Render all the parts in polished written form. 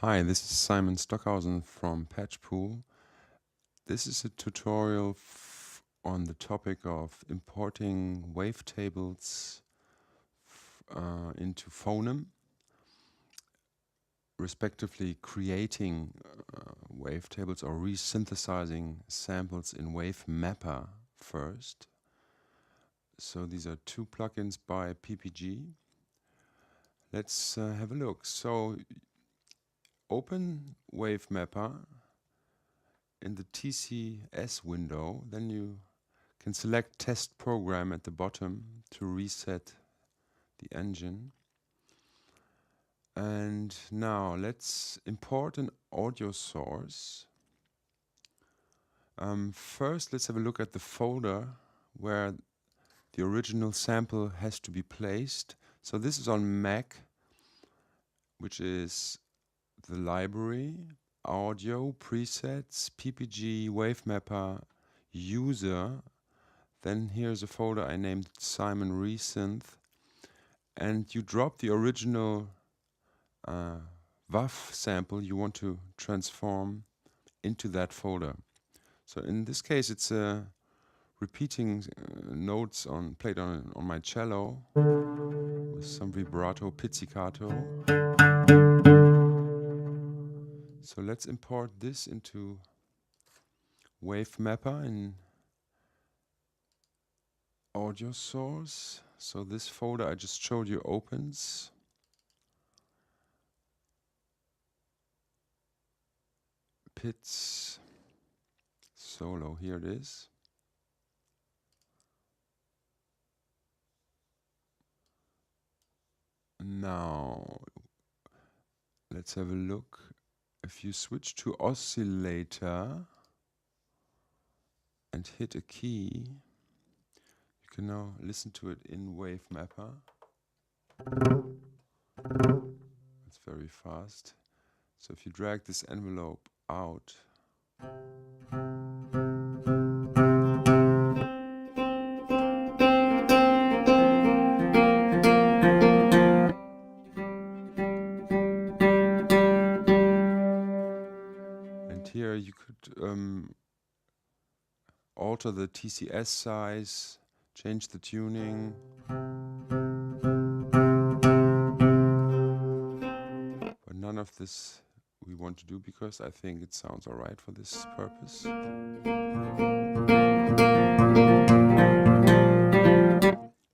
Hi, this is Simon Stockhausen from Patchpool. This is a tutorial on the topic of importing wavetables into Phonem, respectively creating wavetables or re-synthesizing samples in Wavemapper first. So these are two plugins by PPG. Let's have a look. So open Wavemapper in the TCS window, then you can select test program at the bottom to reset the engine. And now let's import an audio source. First, let's have a look at the folder where the original sample has to be placed. So this is on Mac, which is the library, audio, presets, PPG Wavemapper, user. Then here's a folder I named Simon re-synth, and you drop the original WAV sample you want to transform into that folder. So in this case, it's repeating notes played on my cello with some vibrato, pizzicato. So let's import this into Wavemapper in audio source. So this folder I just showed you opens. Pits solo, here it is. Now let's have a look. If you switch to oscillator and hit a key, you can now listen to it in Wavemapper. It's very fast. So if you drag this envelope out, and here you could alter the TCS size, change the tuning. But none of this we want to do because I think it sounds alright for this purpose.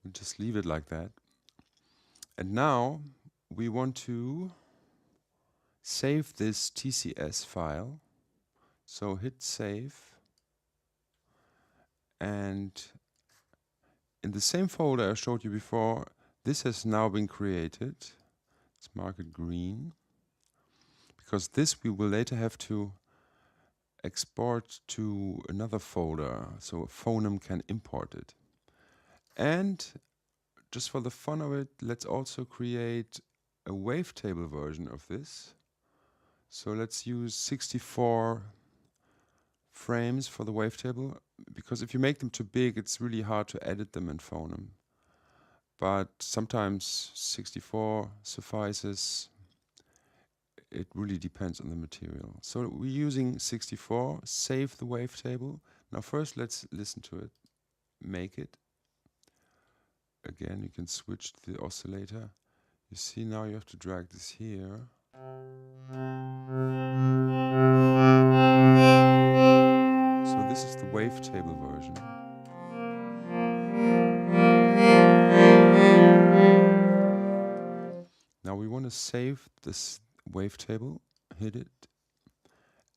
We'll just leave it like that. And now we want to save this TCS file. So hit save. And in the same folder I showed you before, this has now been created. Let's mark it green, because this we will later have to export to another folder, so Phonem can import it. And just for the fun of it, let's also create a wavetable version of this. So let's use 64 frames for the wavetable, because if you make them too big, it's really hard to edit them in Phonem. But sometimes 64 suffices. It really depends on the material. So we're using 64, save the wavetable. Now first let's listen to it, make it. Again, you can switch to the oscillator. You see now you have to drag this here. So this is the wavetable version. Now we want to save this wavetable, hit it,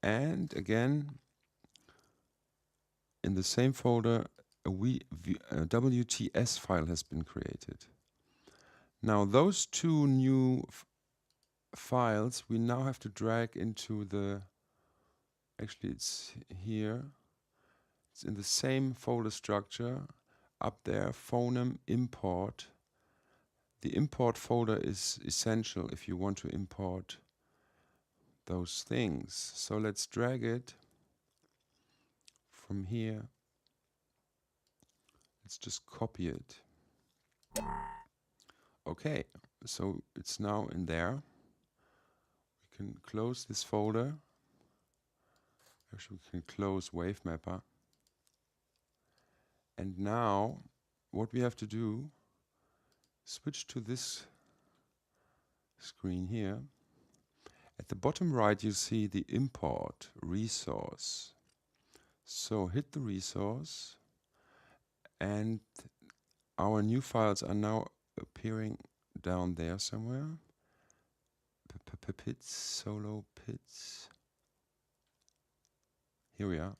and again in the same folder a WTS file has been created. Now those two new files we now have to drag into the, actually it's here, it's in the same folder structure, up there, Phonem import. The import folder is essential if you want to import those things. So let's drag it from here. Let's just copy it. Okay, so it's now in there. We can close this folder. Actually, we can close Wavemapper. And now, what we have to do, switch to this screen here. At the bottom right, you see the import resource. So hit the resource, and our new files are now appearing down there somewhere. Pits, solo pits. Here we are.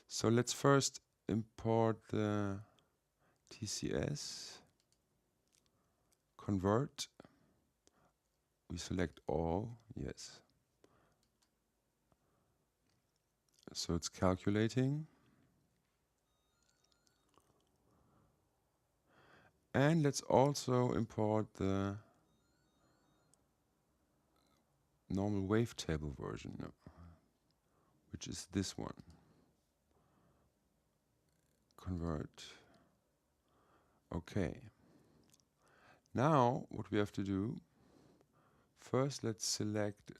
So let's first import the TCS, convert. We select all, yes. So it's calculating. And let's also import the normal Wavetable version, which is this one. Convert. Okay. Now what we have to do, first let's select,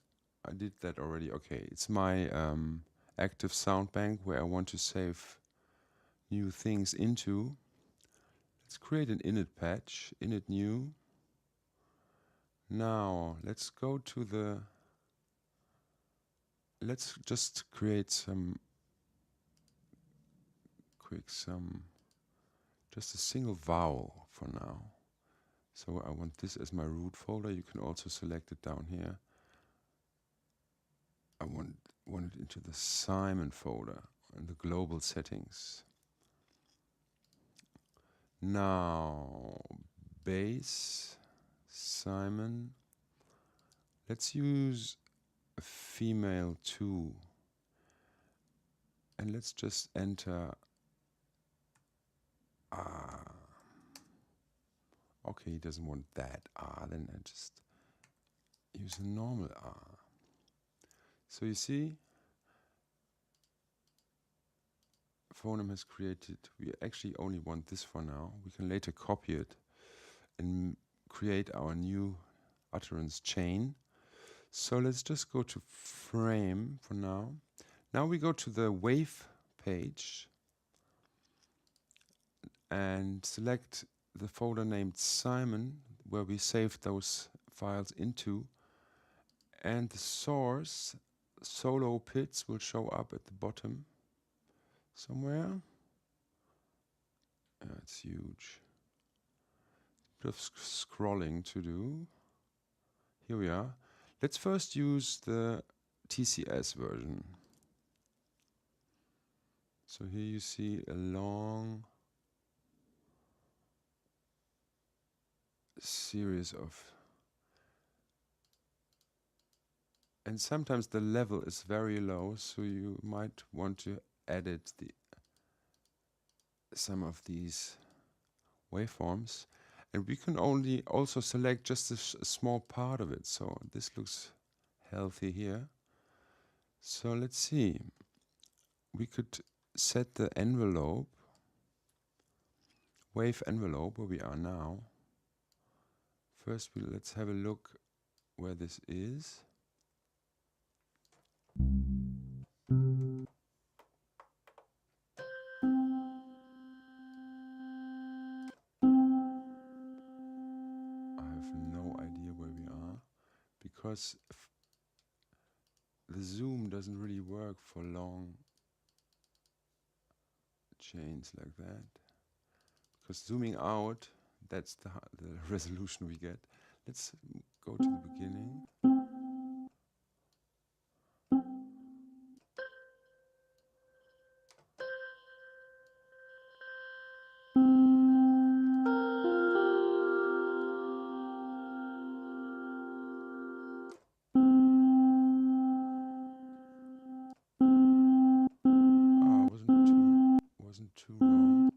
I did that already, okay, it's my active sound bank where I want to save new things into. Let's create an init patch, init new. Now let's go to the, let's just create some just a single vowel for now. So I want this as my root folder. You can also select it down here. I want it into the Simon folder in the global settings. Now base Simon. Let's use a female 2. And let's just enter R. Okay, he doesn't want that R, then I just use a normal R. So you see, Phonem has created, we actually only want this for now. We can later copy it and create our new utterance chain. So let's just go to frame for now. Now we go to the wave page and select the folder named Simon, where we saved those files into, and the source solo pits will show up at the bottom somewhere. It's huge. Bit of scrolling to do. Here we are. Let's first use the TCS version. So here you see a long series of, and sometimes the level is very low, so you might want to edit some of these waveforms, and we can only also select just a small part of it. So this looks healthy here. So let's see. We could set the envelope, wave envelope, where we are now. First, let's have a look where this is. I have no idea where we are, because the zoom doesn't really work for long chains like that. Because zooming out, that's the resolution we get. Let's go to the beginning. Wasn't too wrong.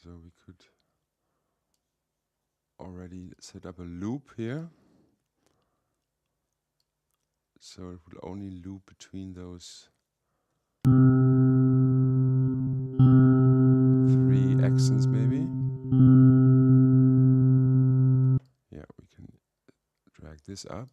So we could already set up a loop here. So it will only loop between those 3 accents maybe. Yeah, we can drag this up.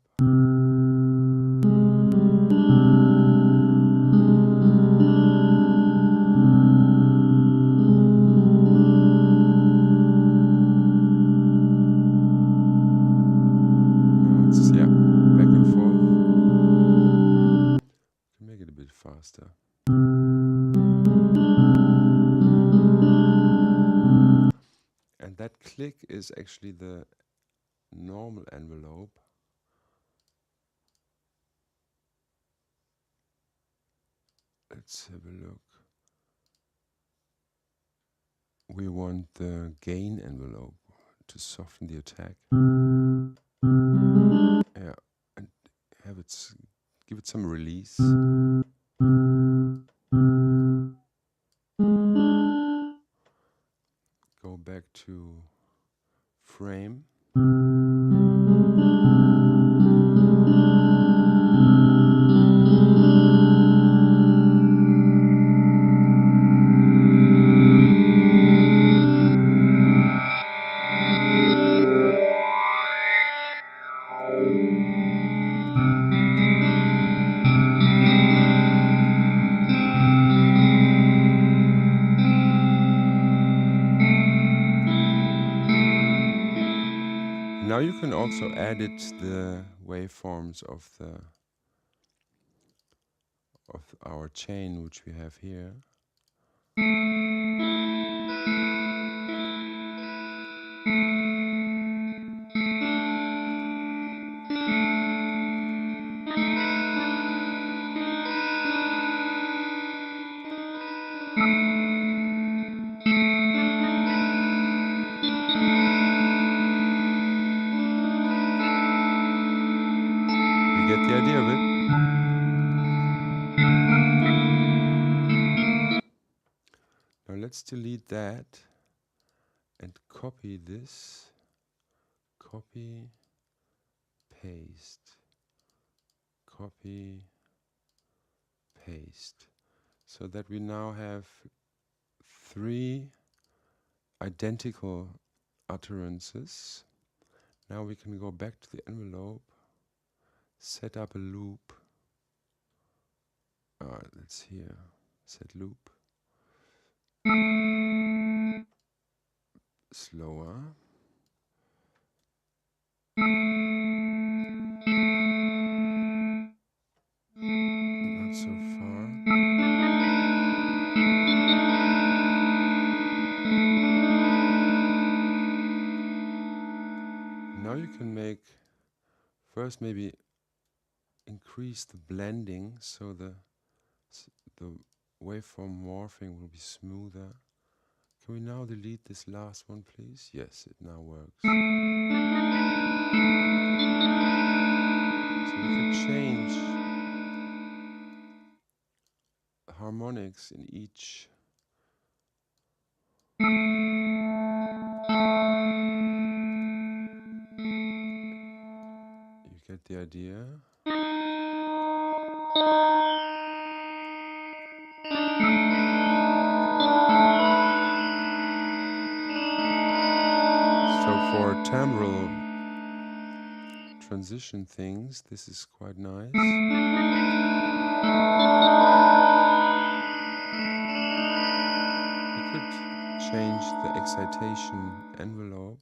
Now it's, yeah, back and forth. Can make it a bit faster. And that click is actually the normal envelope. Let's have a look. We want the gain envelope to soften the attack. Yeah, and have it give it some release. Go back to frame. Now you can also edit the waveforms of our chain, which we have here. You get the idea of it? Now let's delete that and copy this. Copy, paste, copy, paste. So that we now have 3 identical utterances. Now we can go back to the envelope, set up a loop. That's here, set loop. Slower. Not so far. Now you can make, first maybe increase the blending so the waveform morphing will be smoother. Can we now delete this last one, please? Yes, it now works. So we could change harmonics in each. You get the idea. So for timbral transition things, this is quite nice. We could change the excitation envelope,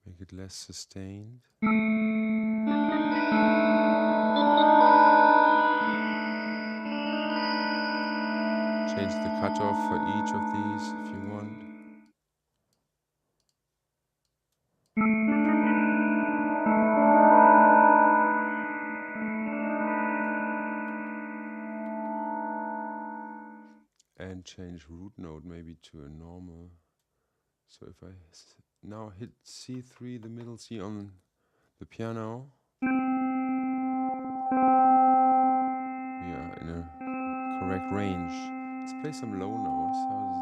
make it less sustained. Change the cutoff for each of these if you want. And change root note maybe to a normal. So if I now hit C3, the middle C on the piano, we are in a correct range. Let's play some low notes. How does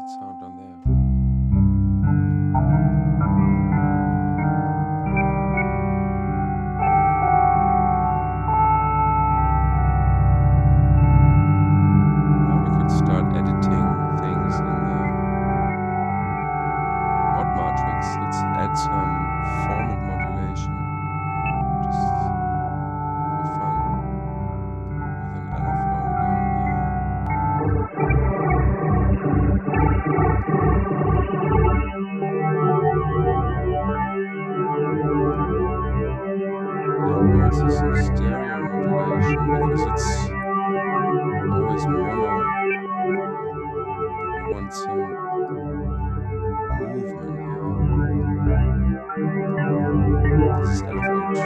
and some movement here. This is LFO2.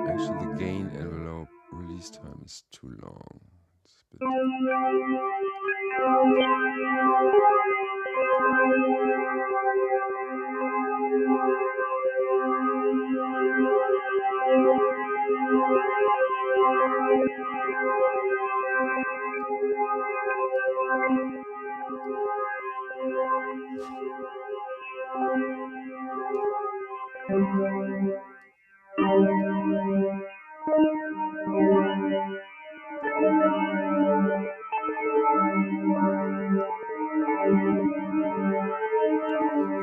Actually, the gain envelope release time is too long. It's a bit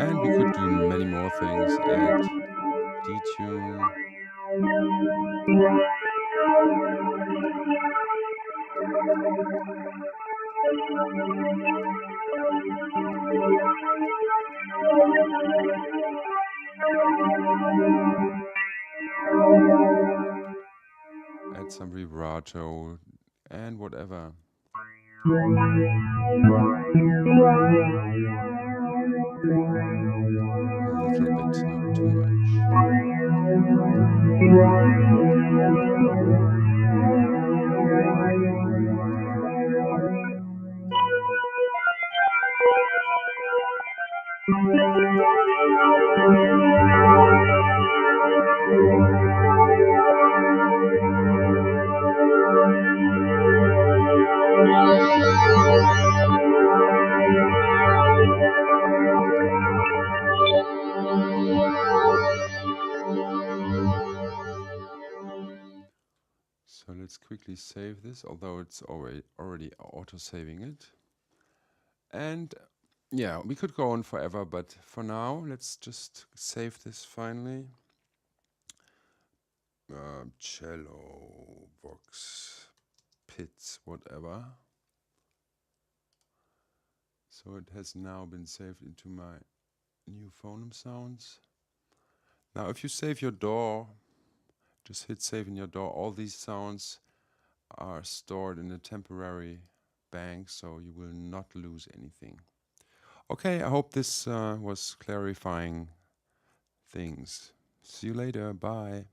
and we could do many more things. Add detune. Add some vibrato and whatever. A little bit, not too much. So let's quickly save this, although it's already auto-saving it. And yeah, we could go on forever, but for now, let's just save this finally. Cello, vox, pits, whatever. So it has now been saved into my new Phonem sounds. Now, if you save your DAW, just hit save in your DAW. All these sounds are stored in a temporary bank, so you will not lose anything. Okay, I hope this was clarifying things. See you later. Bye.